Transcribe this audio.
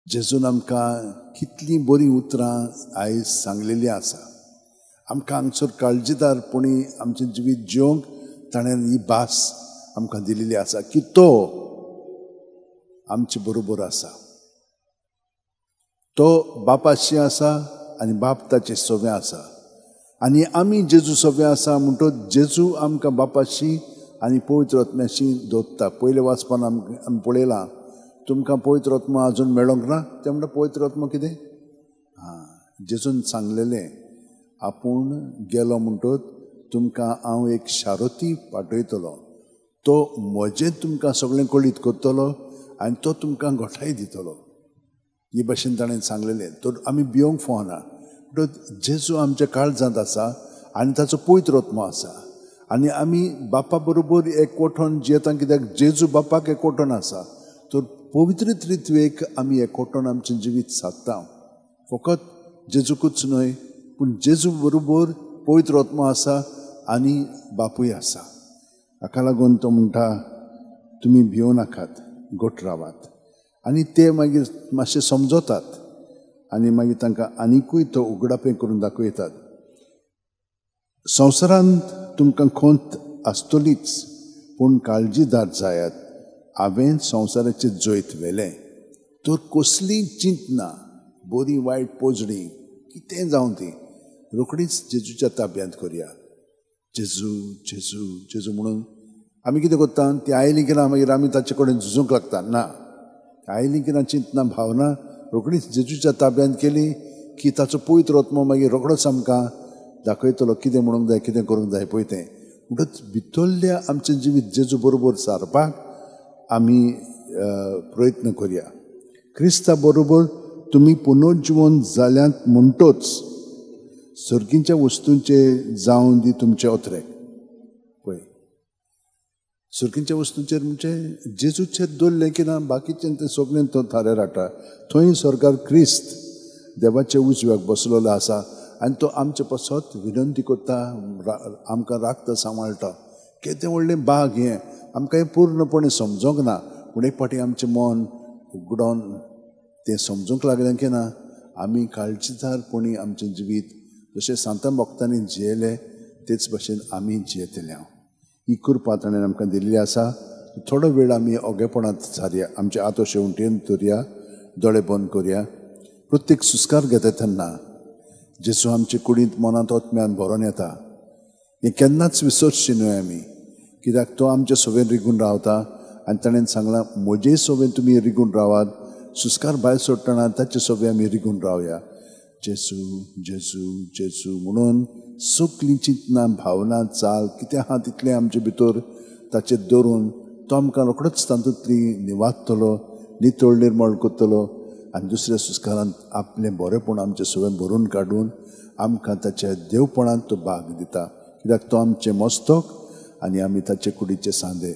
जेजून आमकां कितलीं बरीं उतरां आयज सांगलेलीं आसा. आमकां हांगसर काळजीदारपणी आमचें जिवीत जिवंक ताणें ही भास आमकां दिलेली आसा की तो आमचे बरोबर आसा. तो बापाशी आसा आनी बाप ताचे सोबे आसा आनी आमी जेजू सोबे आसा म्हणटच जेजू आमकां बापाशी आनी पवित्र आत्म्याशी दोत्ता. पयले वाचपान आमी पळयलां तुमकां पवित्र आत्मा आजून मेळोंक ना. ते म्हणटा पवित्र आत्मा कितें? जेजून सांगलेलें आपूण गेलो म्हणटच तुमकां हांव एक शारोती पाठयतलो. तो म्हजें तुमकां सगळें कळीत करतलो आनी तो तुमकां घोटाय दितलो. हे भाशेन ताणें सांगलेलें. तर आमी भिवंक फावना. म्हणटच जेजू आमच्या काळजांत आसा आनी ताचो पवित्र आत्मा आसा आनी आमी बापा बरोबर एकवटून जियेता. कित्याक जेजू बापाक एकवटून आसा. तर पवित्र त्रित्वेक आमी एकवटून आमचें जिवीत सादता. फकत जेजूकूच न्हय पूण जेजू बरोबर पवित्र आत्मा आसा आनी बापूय आसा. हाका लागून तो म्हणटा तुमी भिवूं नाकात, घट रावात. आनी ते मागीर मातशें समजतात आनी मागीर तांकां आनिकूय तो उगडापें करून दाखयतात. संवसारांत तुमकां खोंत आसतलीच पूण काळजीदार जायात. हांवें संवसाराचें जैत व्हेलें. तर कसलीय चिंत ना, बरी वायट पोजडी कितें जावं ती रोखडीच जेजूच्या ताब्यांत करया. जेजू जेजू जेजू म्हणून आमी कितें करता? ती आयली की ना मागीर आमी ताचे कडेन झुजूंक लागता. ना, आयली की ना चिंतना भावना रोखडीच जेजूच्या ताब्यांत केली की ताचो पवित्र आत्मा मागीर रोखडोच आमकां दाखयतलो कितें म्हणूंक जाय, कितें करूंक जाय पळय तें. म्हणटच भितरल्या आमचें जिवीत जेजू बरोबर सारपाक आमी प्रयत्न करया. क्रिस्ता बरोबर तुमी पुनर्जिवन जाल्यांत म्हणटोच सर्गीच्या वस्तूंचे जावं दी तुमचे ओतरेक. पळय, सर्गीच्या वस्तूंचेर म्हणजे जेजूचेर दवरलें की ना बाकीचें तें सगळें तो थारेर हाडटा. थंय सरकार क्रिस्त देवाचे उजव्याक बसलेलो आसा आनी तो आमचे पासत विनंती करता, आमकां राखता, सांबाळटा. केदें व्हडलें बाग हें आमकां हें पूर्णपणी समजोंक ना. पूण एक फावटी आमचें मन उगडोन तें समजूंक लागलें की ना आमी काळजीदारपणी आमचें जिवीत जशें सांत भक्तांनी जियेलें तेच भाशेन आमी जियेतले. ही कृपा ताणें आमकां दिल्ली आसा. थोडो वेळ आमी ओगेपणांत सारया, आमचे आतो शेवटेन दवरया, दोळे बंद करया. प्रत्येक सुस्कार घेता तेन्ना जेजू आमचे कुडींत मनांत ओतम्यान भरोन येता. हें केन्नाच विसरची न्हय आमी. कित्याक तो आमचे सोबेन रिगून रावता आनी ताणें सांगलां म्हजे सोबेन तुमी रिगून रावात. सुस्कार भायर सोडटना ताचे सोबे आमी रिगून रावया. जेजू जेजू जेजू म्हणून सगळीं चिंतना भावना चाल कितें आहा तितलें आमचे भितर ताचेर दवरून तो आमकां रोखडोच तातूंतली निवाडटलो, नितळ निर्मळ करतलो आनी दुसऱ्या सुस्कारांत आपलें बरेंपण आमचे सोबेन भरून काडून आमकां ताच्या देवपणांत तो भाग दिता. कित्याक तो आमचें मस्तक आनी आमी ताचे कुडीचे सांदे.